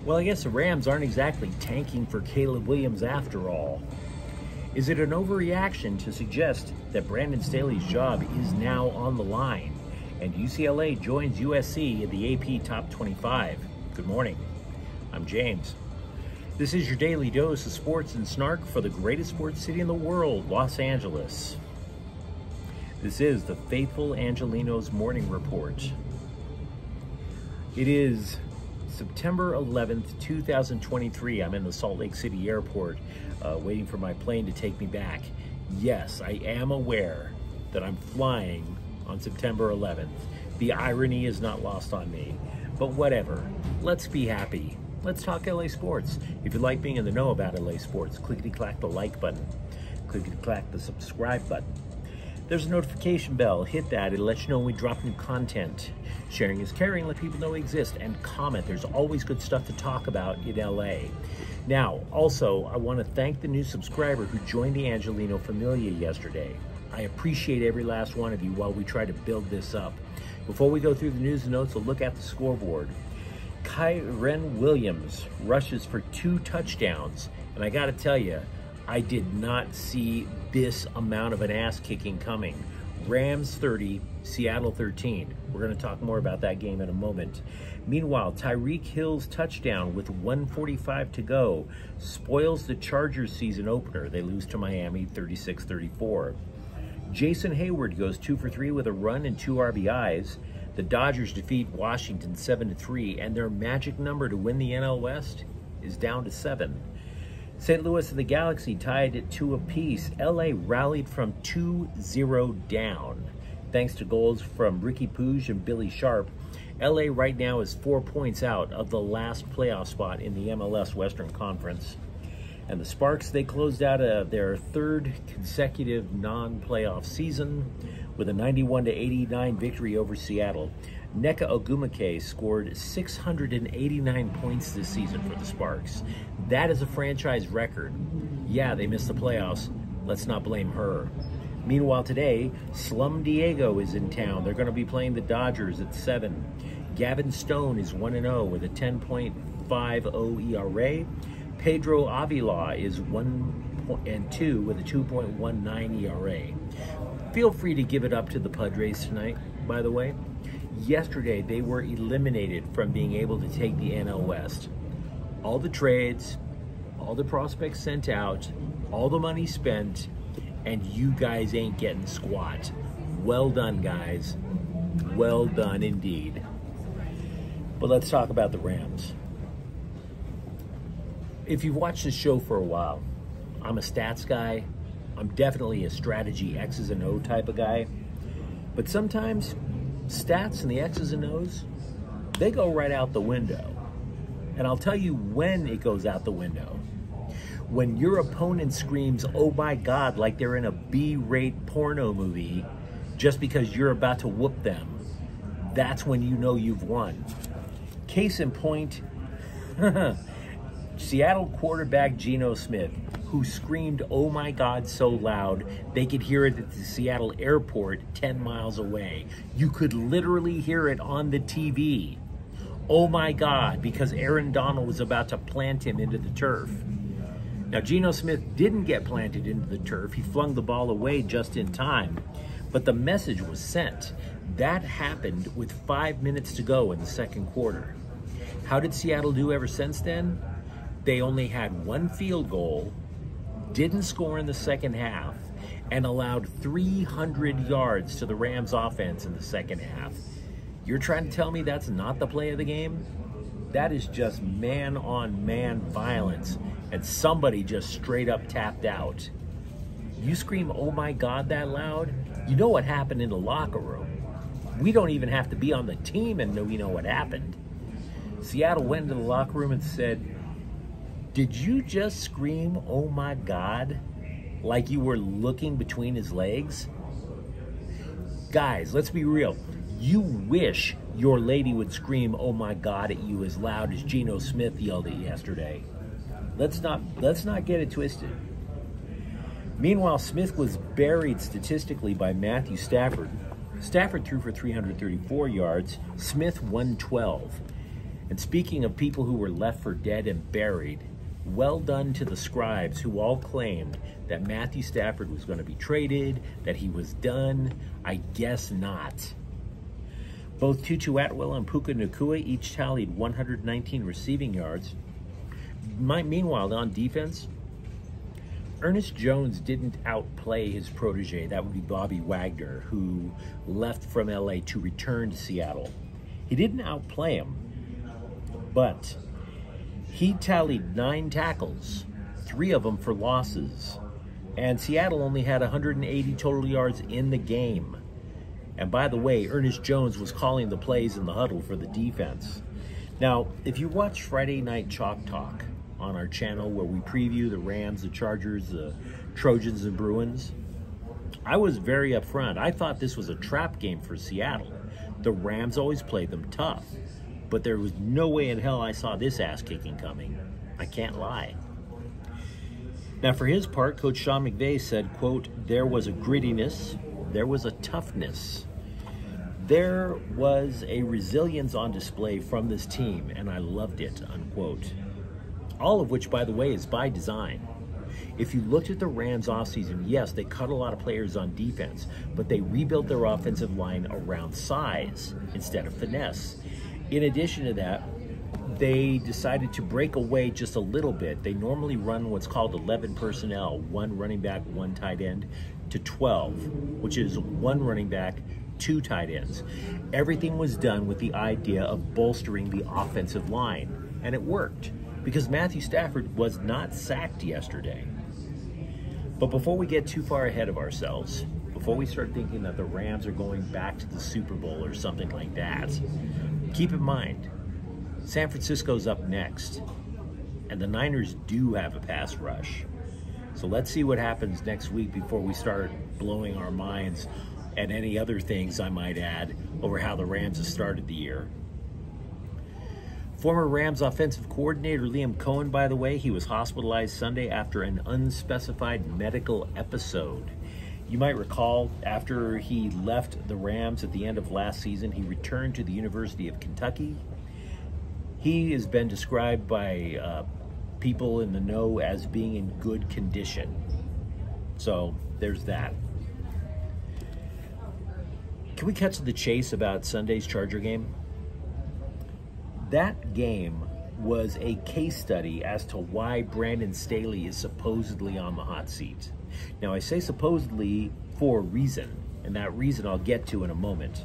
Well, I guess the Rams aren't exactly tanking for Caleb Williams after all. Is it an overreaction to suggest that Brandon Staley's job is now on the line and UCLA joins USC in the AP Top 25? Good morning. I'm James. This is your daily dose of sports and snark for the greatest sports city in the world, Los Angeles. This is the faithful Angelenos Morning Report. It is September 11th, 2023. I'm in the Salt Lake City airport waiting for my plane to take me back. Yes, I am aware that I'm flying on September 11th. The irony is not lost on me, but whatever. Let's be happy. Let's talk LA sports. If you like being in the know about LA sports, clickety-clack the like button. Clickety-clack the subscribe button. There's a notification bell. Hit that. It'll let you know when we drop new content. Sharing is caring. Let people know we exist. And comment. There's always good stuff to talk about in LA. Now, also, I want to thank the new subscriber who joined the Angeleno Familia yesterday. I appreciate every last one of you while we try to build this up. Before we go through the news and notes, we'll look at the scoreboard. Kyren Williams rushes for 2 touchdowns. And I got to tell you, I did not see this amount of an ass kicking coming. Rams 30, Seattle 13. We're going to talk more about that game in a moment. Meanwhile, Tyreek Hill's touchdown with 1:45 to go spoils the Chargers season opener. They lose to Miami 36-34. Jason Hayward goes 2 for 3 with a run and 2 RBIs. The Dodgers defeat Washington 7-3, and their magic number to win the NL West is down to 7. St. Louis and the Galaxy tied at 2 apiece. LA rallied from 2-0 down. Thanks to goals from Ricky Puig and Billy Sharp, LA right now is 4 points out of the last playoff spot in the MLS Western Conference. And the Sparks, they closed out their 3rd consecutive non-playoff season with a 91-89 victory over Seattle. Nneka Ogwumike scored 689 points this season for the Sparks. That is a franchise record. Yeah, they missed the playoffs. Let's not blame her. Meanwhile today, Slum Diego is in town. They're going to be playing the Dodgers at 7. Gavin Stone is 1-0 with a 10.50 ERA. Pedro Avila is 1-2 with a 2.19 ERA. Feel free to give it up to the Padres tonight, by the way. Yesterday, they were eliminated from being able to take the NL West. All the trades, all the prospects sent out, all the money spent, and you guys ain't getting squat. Well done, guys. Well done indeed. But let's talk about the Rams. If you've watched this show for a while, I'm a stats guy. I'm definitely a strategy X's and O type of guy. But sometimes stats and the X's and O's, they go right out the window. And I'll tell you when it goes out the window. When your opponent screams, "Oh my God," like they're in a B-rate porno movie just because you're about to whoop them, that's when you know you've won. Case in point, Seattle quarterback Geno Smith, who screamed, "Oh my God," so loud they could hear it at the Seattle airport 10 miles away. You could literally hear it on the TV. Oh my God, because Aaron Donald was about to plant him into the turf. Now, Geno Smith didn't get planted into the turf. He flung the ball away just in time, but the message was sent. That happened with 5 minutes to go in the second quarter. How did Seattle do ever since then? They only had 1 field goal, didn't score in the second half, and allowed 300 yards to the Rams offense in the second half. You're trying to tell me that's not the play of the game? That is just man-on-man violence, and somebody just straight up tapped out. You scream, "Oh my God," that loud, you know what happened in the locker room. We don't even have to be on the team and we know what happened. Seattle went into the locker room and said, "Did you just scream, 'Oh my God,' like you were looking between his legs?" Guys, let's be real. You wish your lady would scream, "Oh my God," at you as loud as Geno Smith yelled it yesterday. Let's not get it twisted. Meanwhile, Smith was buried statistically by Matthew Stafford. Stafford threw for 334 yards, Smith 112. And speaking of people who were left for dead and buried, well done to the scribes who all claimed that Matthew Stafford was going to be traded, that he was done. I guess not. Both Tutu Atwell and Puka Nacua each tallied 119 receiving yards. Meanwhile, on defense, Ernest Jones didn't outplay his protege. That would be Bobby Wagner, who left from LA to return to Seattle. He didn't outplay him, but he tallied 9 tackles, 3 of them for losses. And Seattle only had 180 total yards in the game. And by the way, Ernest Jones was calling the plays in the huddle for the defense. Now, if you watch Friday Night Chalk Talk on our channel where we preview the Rams, the Chargers, the Trojans, and Bruins, I was very upfront. I thought this was a trap game for Seattle. The Rams always played them tough, but there was no way in hell I saw this ass-kicking coming. I can't lie. Now, for his part, Coach Sean McVay said, quote, "There was a grittiness, there was a toughness. There was a resilience on display from this team, and I loved it," unquote. All of which, by the way, is by design. If you looked at the Rams offseason, yes, they cut a lot of players on defense, but they rebuilt their offensive line around size instead of finesse. In addition to that, they decided to break away just a little bit. They normally run what's called 11 personnel, 1 running back, 1 tight end, to 12, which is 1 running back, 2 tight ends. Everything was done with the idea of bolstering the offensive line, and it worked because Matthew Stafford was not sacked yesterday. But before we get too far ahead of ourselves, before we start thinking that the Rams are going back to the Super Bowl or something like that, keep in mind, San Francisco's up next, and the Niners do have a pass rush. So let's see what happens next week before we start blowing our minds, and any other things I might add, over how the Rams have started the year. Former Rams offensive coordinator Liam Cohen, by the way, he was hospitalized Sunday after an unspecified medical episode. You might recall, after he left the Rams at the end of last season, he returned to the University of Kentucky. He has been described by people in the know as being in good condition. So there's that. Can we cut to the chase about Sunday's Charger game? That game was a case study as to why Brandon Staley is supposedly on the hot seat. Now, I say supposedly for a reason, and that reason I'll get to in a moment.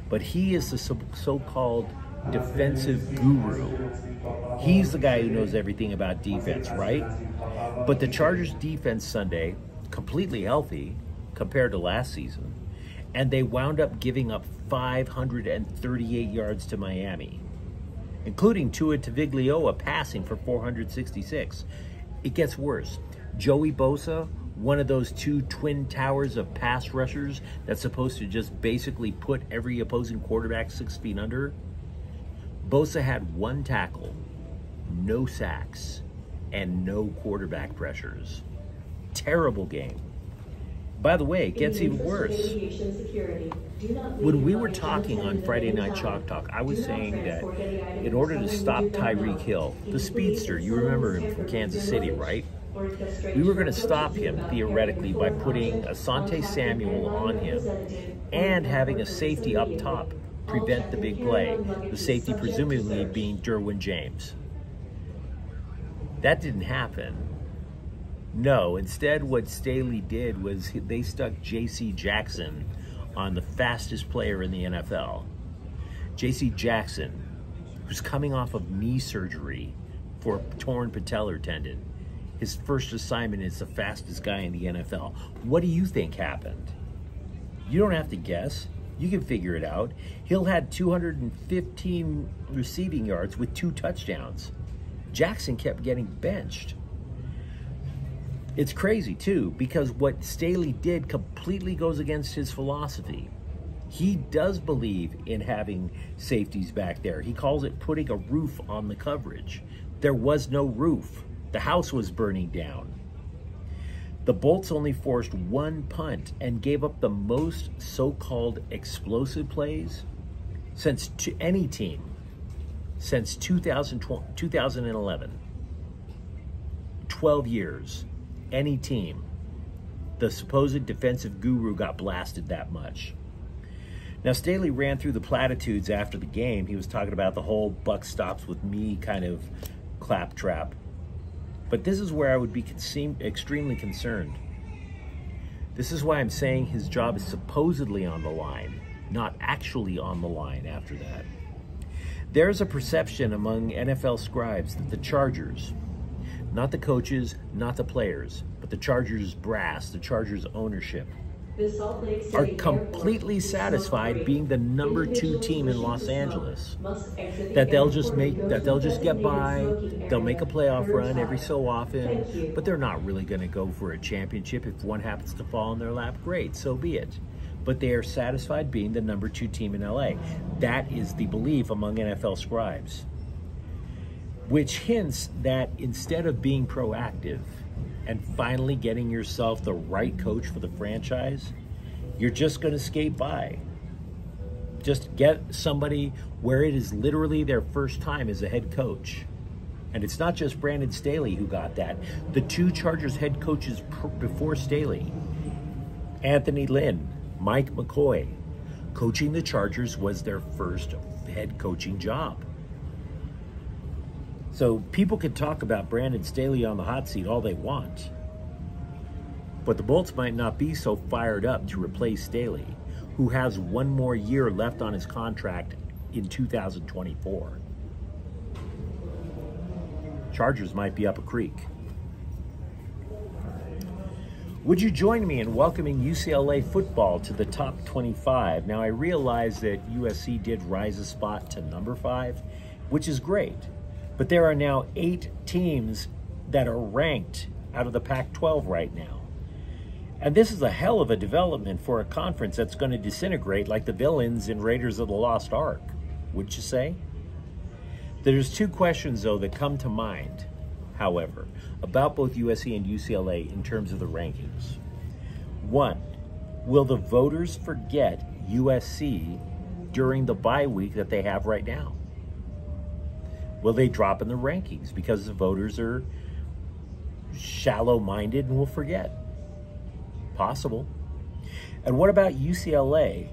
But he is the so-called defensive guru. He's the guy who knows everything about defense, right? But the Chargers defense Sunday, completely healthy compared to last season, and they wound up giving up 538 yards to Miami, including Tua Tagovailoa passing for 466. It gets worse. Joey Bosa, one of those 2 twin towers of pass rushers that's supposed to just basically put every opposing quarterback 6 feet under. Bosa had 1 tackle, no sacks, and no quarterback pressures. Terrible game. By the way, it gets even worse. When we were talking on Friday Night Chalk Talk, I was saying that in order to stop Tyreek Hill, the speedster, you remember him from Kansas City, right? We were going to stop him, theoretically, by putting Asante Samuel on him and having a safety up top prevent the big play, the safety presumably being Derwin James. That didn't happen. No, instead what Staley did was they stuck J.C. Jackson on the fastest player in the NFL. J.C. Jackson, who's coming off of knee surgery for a torn patellar tendon. His first assignment is the fastest guy in the NFL. What do you think happened? You don't have to guess. You can figure it out. Hill had 215 receiving yards with 2 touchdowns. Jackson kept getting benched. It's crazy, too, because what Staley did completely goes against his philosophy. He does believe in having safeties back there. He calls it putting a roof on the coverage. There was no roof. The house was burning down. The Bolts only forced 1 punt and gave up the most so-called explosive plays since to any team since 2011. 12 years, any team, the supposed defensive guru got blasted that much. Now, Staley ran through the platitudes after the game. He was talking about the whole buck stops with me kind of claptrap. But this is where I would be extremely concerned. This is why I'm saying his job is supposedly on the line, not actually on the line after that. There's a perception among NFL scribes that the Chargers, not the coaches, not the players, but the Chargers brass, the Chargers ownership, are completely satisfied being the number 2 team in Los Angeles. That they'll just get by, they'll make a playoff run every so often, but they're not really going to go for a championship. If one happens to fall in their lap, great, so be it. But they are satisfied being the number 2 team in LA. That is the belief among NFL scribes, which hints that instead of being proactive and finally getting yourself the right coach for the franchise, you're just going to skate by. Just get somebody where it is literally their first time as a head coach. And it's not just Brandon Staley who got that. The 2 Chargers head coaches before Staley, Anthony Lynn, Mike McCoy, coaching the Chargers was their first head coaching job. So people can talk about Brandon Staley on the hot seat all they want, but the Bolts might not be so fired up to replace Staley, who has 1 more year left on his contract in 2024. Chargers might be up a creek. Would you join me in welcoming UCLA football to the top 25? Now, I realize that USC did rise a spot to number 5, which is great. But there are now 8 teams that are ranked out of the Pac-12 right now. And this is a hell of a development for a conference that's going to disintegrate like the villains in Raiders of the Lost Ark, wouldn't you say? There's 2 questions, though, that come to mind, however, about both USC and UCLA in terms of the rankings. 1, will the voters forget USC during the bye week that they have right now? Will they drop in the rankings because the voters are shallow-minded and will forget? Possible. And what about UCLA?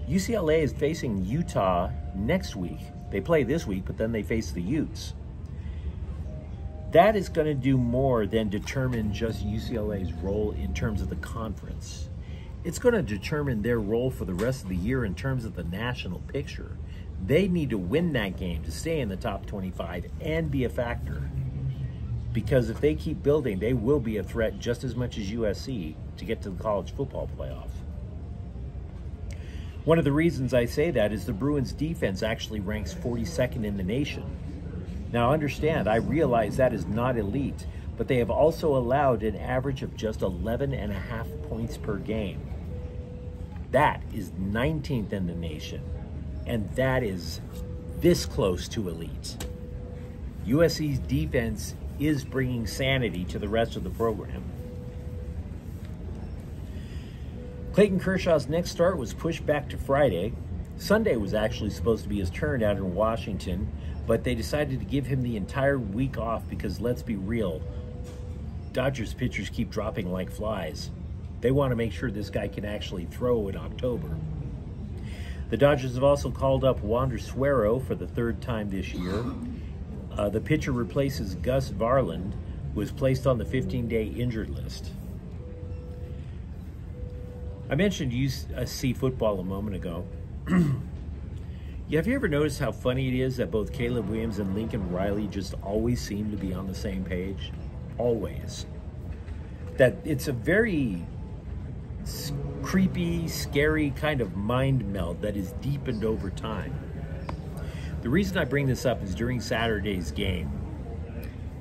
UCLA is facing Utah next week. They play this week, but then they face the Utes. That is going to do more than determine just UCLA's role in terms of the conference. It's going to determine their role for the rest of the year in terms of the national picture. They need to win that game to stay in the top 25 and be a factor. Because if they keep building, they will be a threat just as much as USC to get to the college football playoff. One of the reasons I say that is the Bruins defense actually ranks 42nd in the nation. Now understand, I realize that is not elite, but they have also allowed an average of just 11.5 points per game. That is 19th in the nation. And that is this close to elite. USC's defense is bringing sanity to the rest of the program. Clayton Kershaw's next start was pushed back to Friday. Sunday was actually supposed to be his turn out in Washington, but they decided to give him the entire week off because, let's be real, Dodgers pitchers keep dropping like flies. They want to make sure this guy can actually throw in October. The Dodgers have also called up Wander Suero for the 3rd time this year. The pitcher replaces Gus Varland, who was placed on the 15-day injured list. I mentioned USC football a moment ago. Have you ever noticed how funny it is that both Caleb Williams and Lincoln Riley just always seem to be on the same page? Always. That it's a very creepy, scary kind of mind meld that is deepened over time. The reason I bring this up is during Saturday's game,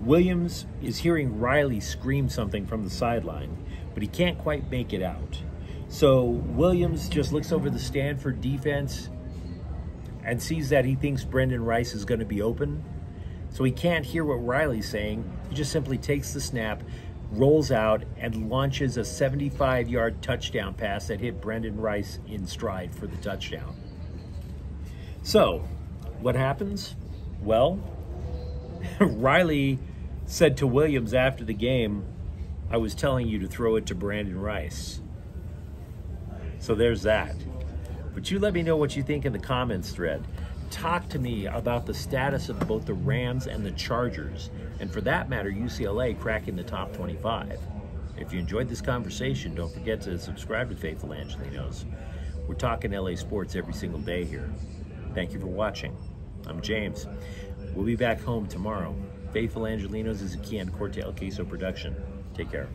Williams is hearing Riley scream something from the sideline, but he can't quite make it out. So Williams just looks over the Stanford defense and sees that he thinks Brendan Rice is going to be open. So he can't hear what Riley's saying. He just simply takes the snap, rolls out, and launches a 75-yard touchdown pass that hit Brendan Rice in stride for the touchdown. So, what happens? Well, Riley said to Williams after the game, I was telling you to throw it to Brandon Rice. So there's that. But you let me know what you think in the comments thread. Talk to me about the status of both the Rams and the Chargers, and for that matter, UCLA cracking the top 25. If you enjoyed this conversation, don't forget to subscribe to Faithful Angelenos. We're talking LA sports every single day here. Thank you for watching. I'm James. We'll be back home tomorrow. Faithful Angelenos is a Kian Corte El Queso production. Take care.